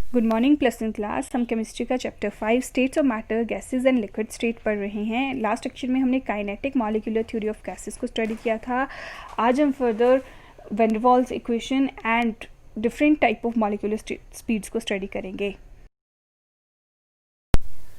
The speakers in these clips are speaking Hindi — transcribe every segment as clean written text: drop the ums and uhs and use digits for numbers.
Good morning plus in class. हम केमिस्ट्री का chapter 5 states of matter gases and liquid state पढ़ रहे हैं। लास्ट लेक्चर में हमने kinetic molecular theory of gases को स्टडी किया था। आज हम further van der Waals equation and different type of molecular speeds को स्टडी करेंगे।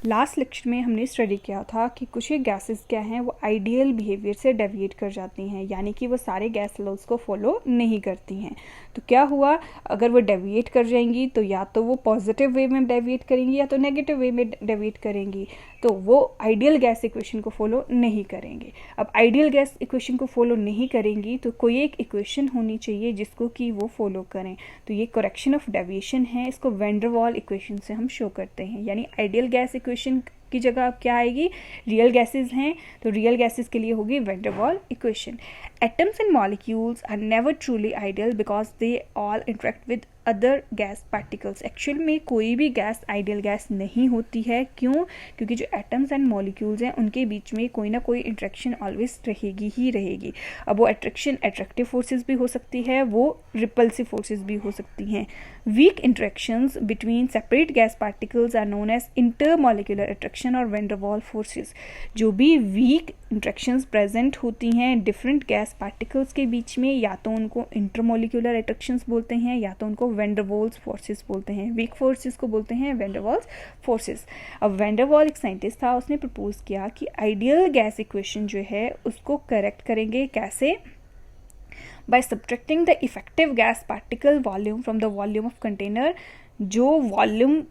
लास्ट लेक्चर में हमने स्टडी किया था कि कुछ एक गैसेस क्या हैं वो आइडियल बिहेवियर से डेविएट कर जाती हैं, यानी कि वो सारे गैस लॉज को फॉलो नहीं करती हैं। तो क्या हुआ, अगर वो डेविएट कर जाएंगी तो या तो वो पॉजिटिव वे में डेविएट करेंगी या तो नेगेटिव वे में डेविएट करेंगी, तो वो आइडियल गैस इक्वेशन को फॉलो नहीं करेंगे। अब आइडियल गैस इक्वेशन को फॉलो नहीं करेंगी तो कोई एक इक्वेशन होनी चाहिए जिसको कि वो फॉलो करें। तो ये करेक्शन ऑफ डेविएशन है, इसको वैन डर वाल इक्वेशन से हम शो करते हैं। यानी आइडियल गैस इक्वेशन की जगह अब क्या आएगी, रियल गैसेस हैं तो रियल गैसेस के लिए होगी van der Waal equation. Atoms and molecules are never truly ideal because they all interact with other gas particles. Actual में कोई भी गैस आइडियल गैस नहीं होती है। क्यों? क्योंकि जो एटम्स एंड मॉलिक्यूल्स हैं उनके बीच में कोई ना कोई इंट्रैक्शन ऑलवेज रहेगी ही रहेगी। अब वो अट्रैक्शन अट्रैक्टिव फोर्सेस भी हो सकती है, वो रिपल्सिव फोर्सेस भी हो सकती हैं। Weak interactions between separate gas particles are known as intermolecular attraction और वैन डर वाल फोर्सेस। जो भी वीक इंट्रैक्शंस प्रेजेंट होती हैं डिफरेंट गैस पार्टिकल्स के बीच में, या तो उनको इंटरमॉलिक्यूलर अट्रैक्शंस बोलते हैं या तो उनको वैन डर वाल्स फोर्सेस बोलते हैं। वीक फोर्सेस को बोलते हैं वैन डर वाल्स फोर्सेस। अब वैन डर वाल एक साइंटिस्ट था, उसने प्रपोज किया कि आइडियल गैस इक्वेशन जो है उसको करेक्ट करेंगे कैसे, by subtracting the effective gas particle volume from the volume of container। जो वॉल्यूम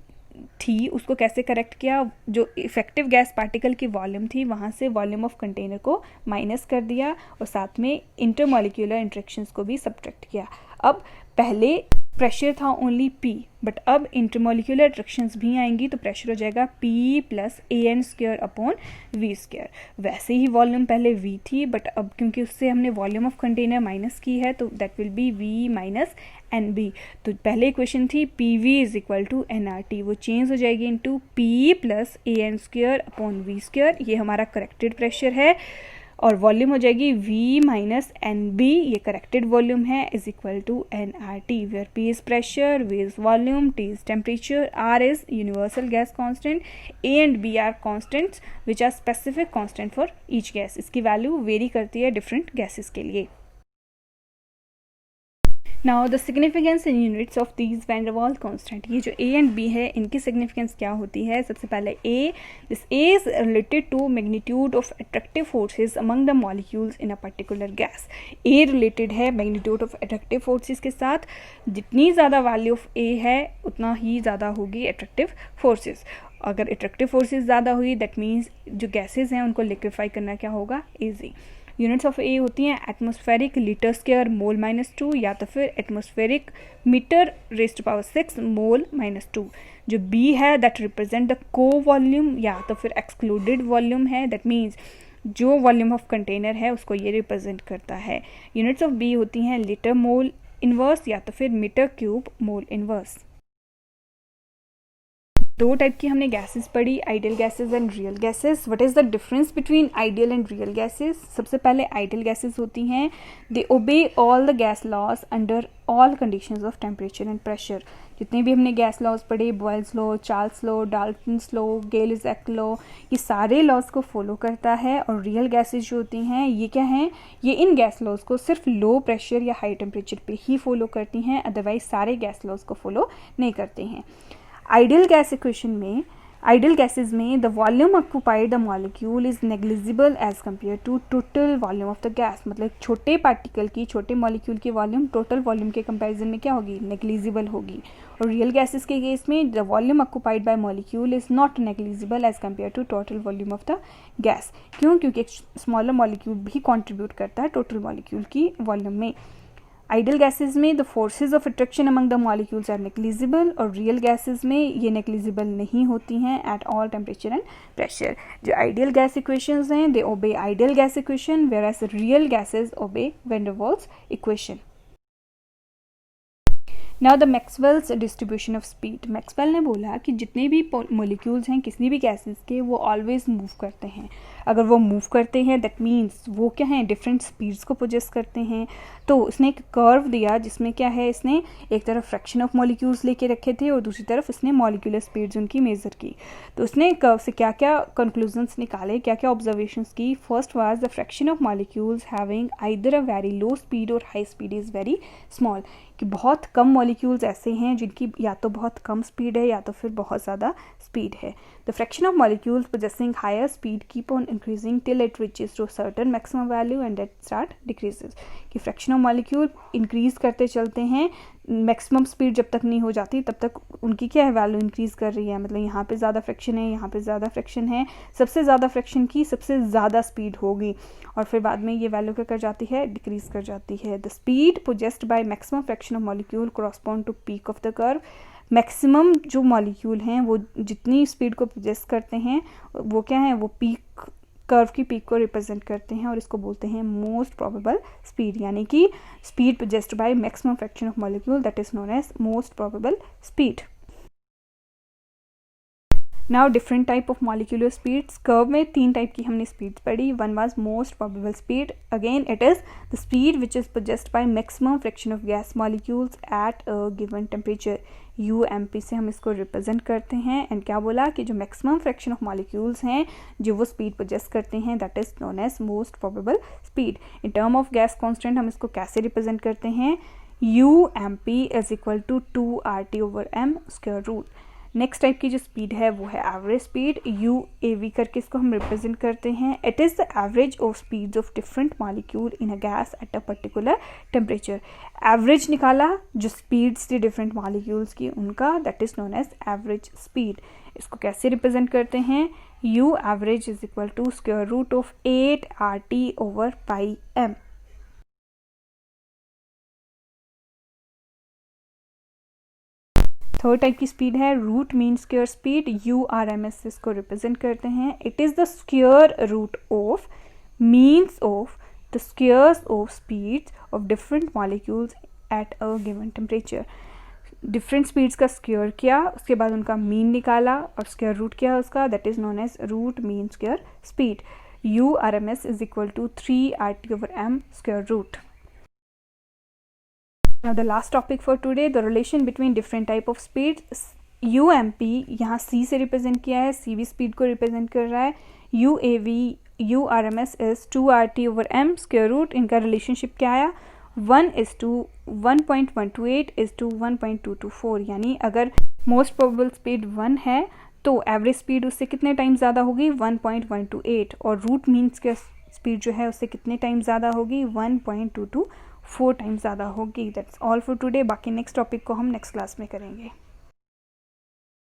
थी उसको कैसे करेक्ट किया, जो इफेक्टिव गैस पार्टिकल की वॉल्यूम थी वहाँ से वॉल्यूम ऑफ कंटेनर को माइनस कर दिया और साथ में इंटरमॉलिक्यूलर इंट्रैक्शंस को भी सब्ट्रैक्ट किया। अब पहले प्रेशर था ओनली P, बट अब इंटरमॉलिक्यूलर अट्रैक्शंस भी आएंगी तो प्रेशर हो जाएगा P plus AN² upon V²। वैसे ही वॉल्यूम पहले V थी, बट अब क्योंकि उससे हमने वॉल्यूम ऑफ कंटेनर माइनस की है तो that will be V minus NB। तो पहले इक्वेशन थी PV is equal to NRT, वो चेंज हो जाएगी into P plus AN² upon V²। ये हमारा करेक्टेड प्रेशर है और वॉल्यूम हो जाएगी V माइनस NB, ये करेक्टेड वॉल्यूम है, is equal to NRT, where P is pressure, V is volume, T is temperature, R is universal gas constant, A and B are constants which are specific constant for each gas. इसकी वैल्यू वेरी करती है डिफरेंट गैसेस के लिए। Now the significance in units of these van der Waal constant. ये जो A एंड B है इनकी सिग्निफिकेंस क्या होती है, सबसे पहले A, this A is related to magnitude of attractive forces among the molecules in a particular gas. A related है मैग्नीट्यूड ऑफ अट्रैक्टिव फोर्सेस के साथ, जितनी ज़्यादा वैल्यू ऑफ A है उतना ही ज़्यादा होगी अट्रैक्टिव फोर्सेस। अगर अट्रैक्टिव फोर्सेस ज़्यादा हुई दैट मीन्स जो गैसेज हैं उनको लिक्विफाई करना क्या होगा, ईजी। यूनिट्स ऑफ ए होती हैं एटमॉस्फेरिक लीटर स्क्वायर मोल -2 या तो फिर atmospheric meter raised to power 6 mole -2। जो बी है that represent the co volume या तो फिर एक्सक्लूडेड वॉल्यूम है, दैट मीन्स जो वॉल्यूम ऑफ कंटेनर है उसको ये रिप्रेजेंट करता है। यूनिट्स ऑफ बी होती हैं लीटर मोल इनवर्स या तो फिर मीटर क्यूब मोल इनवर्स। दो टाइप की हमने गैसेस पढ़ी, ideal gases and real gases. What is the difference between ideal and real gases? सबसे पहले आइडियल गैसेस होती हैं they obey all the gas laws under all conditions of temperature and pressure. जितने भी हमने गैस लॉज पढ़े, Boyle's law, Charles law, Dalton's law, Gay Lussac law, ये सारे लॉज को फॉलो करता है। और रियल गैसेस जो होती हैं ये क्या हैं, ये इन गैस लॉज को सिर्फ लो प्रेशर या हाई टेम्परेचर पे ही फॉलो करती हैं, अदरवाइज सारे गैस लॉज को फॉलो नहीं करते हैं। आइडियल गैस इक्वेशन में, आइडियल गैसेस में the volume occupied the molecule is negligible as compare to total volume of the gas. मतलब छोटे पार्टिकल की, छोटे मॉलिक्यूल की वॉल्यूम टोटल वॉल्यूम के कंपैरिजन में क्या होगी, नेग्लिजिबल होगी। और रियल गैसेस के केस में the volume occupied by molecule is not negligible as compare to total volume of the gas. क्यों? क्योंकि एक स्मॉलर मॉलिक्यूल भी कॉन्ट्रीब्यूट करता है टोटल मॉलिक्यूल की वॉल्यूम में। आइडियल गैसेस में the forces of attraction among the molecules are negligible और रियल गैसेस में ये नेग्लिजिबल नहीं होती हैं at all temperature and pressure. जो आइडियल गैस इक्वेशंस हैं they obey ideal gas equation, whereas real gases obey van der Waals equation. Now the Maxwell's distribution of speed. Maxwell ने बोला कि जितने भी मॉलिक्यूल्स हैं किसी भी गैसेस के, वो ऑलवेज मूव करते हैं। अगर वो मूव करते हैं दैट मीन्स वो क्या हैं, डिफरेंट स्पीड्स को पोजेस करते हैं। तो उसने एक कर्व दिया जिसमें क्या है, इसने एक तरफ फ्रैक्शन ऑफ मॉलिक्यूल्स लेके रखे थे और दूसरी तरफ उसने मॉलिक्यूलर स्पीड्स उनकी मेजर की। तो उसने कर्व से क्या क्या कंक्लूजन्स निकाले, क्या क्या ऑब्जर्वेशंस की। First was the fraction of molecules having either a very low speed और high speed is very small, कि बहुत कम मॉलिक्यूल्स ऐसे हैं जिनकी या तो बहुत कम स्पीड है या तो फिर बहुत ज़्यादा स्पीड है। The fraction of molecules possessing higher speed keep on increasing till it reaches to certain maximum value and that start decreases, कि फ्रैक्शन ऑफ मॉलिक्यूल इंक्रीज करते चलते हैं, मैक्सिमम स्पीड जब तक नहीं हो जाती तब तक उनकी क्या है, वैल्यू इंक्रीज कर रही है। मतलब यहाँ पे ज़्यादा फ्रैक्शन है, यहाँ पे ज़्यादा फ्रैक्शन है, सबसे ज़्यादा फ्रैक्शन की सबसे ज़्यादा स्पीड होगी और फिर बाद में ये वैल्यू क्या कर जाती है, डिक्रीज कर जाती है। The speed possessed by maximum fraction of molecule correspond to peak of the curve. Maximum जो मॉलिक्यूल हैं वो जितनी स्पीड को पोजेस करते हैं वो क्या है, वो पीक, कर्व की पीक को रिप्रेजेंट करते हैं और इसको बोलते हैं मोस्ट प्रोबेबल स्पीड, यानी कि speed possessed by maximum fraction of molecule that is known as most probable speed. Now different type of molecular speeds. Curve में 3 टाइप की हमने स्पीड्स पढ़ी। One was most probable speed, again it is the speed which is possessed by maximum fraction of gas molecules at a given temperature. UMP से हम इसको रिप्रेजेंट करते हैं। एंड क्या बोला कि जो मैक्सिमम फ्रैक्शन ऑफ मॉलिक्यूल्स हैं जो वो स्पीड पोजेस करते हैं that is known as most probable speed. In term of gas constant हम इसको कैसे रिप्रेजेंट करते हैं, UMP is equal to 2RT/m square root. Next type की जो स्पीड है वो है एवरेज स्पीड, UAV करके इसको हम रिप्रेजेंट करते हैं। It is the average of speeds of different molecule in a gas at a particular temperature. Average निकाला जो स्पीड्स थी डिफरेंट मॉलिक्यूल्स की उनका, that is known as average speed. इसको कैसे रिप्रेजेंट करते हैं, U average is equal to square root of 8RT/πm। Third type की स्पीड है root mean square speed, URMS इसको रिप्रेजेंट करते हैं। It is the square root of means of the squares of speeds of different molecules at a given temperature. Different speeds का स्क्वायर किया, उसके बाद उनका मीन निकाला और स्क्वायर रूट किया उसका, that is known as root mean square speed. URMS is equal to 3RT/m square root. Now the last topic for today, the relation between different type of speeds. UMP यहाँ C से रिप्रेजेंट किया है, C भी स्पीड को रिप्रेजेंट कर रहा है। UAV URMS is 2RT/m square root. इनका रिलेशनशिप क्या आया, 1:1.128:1.224, यानी अगर मोस्ट प्रोबेबल स्पीड 1 है तो एवरेज स्पीड उससे कितने टाइम ज़्यादा होगी, 1.128, और रूट मीन्स के स्पीड जो है उससे कितने टाइम ज़्यादा होगी, 1.224 टाइम ज़्यादा होगी। That's all for today. बाकी नेक्स्ट टॉपिक को हम नेक्स्ट क्लास में करेंगे।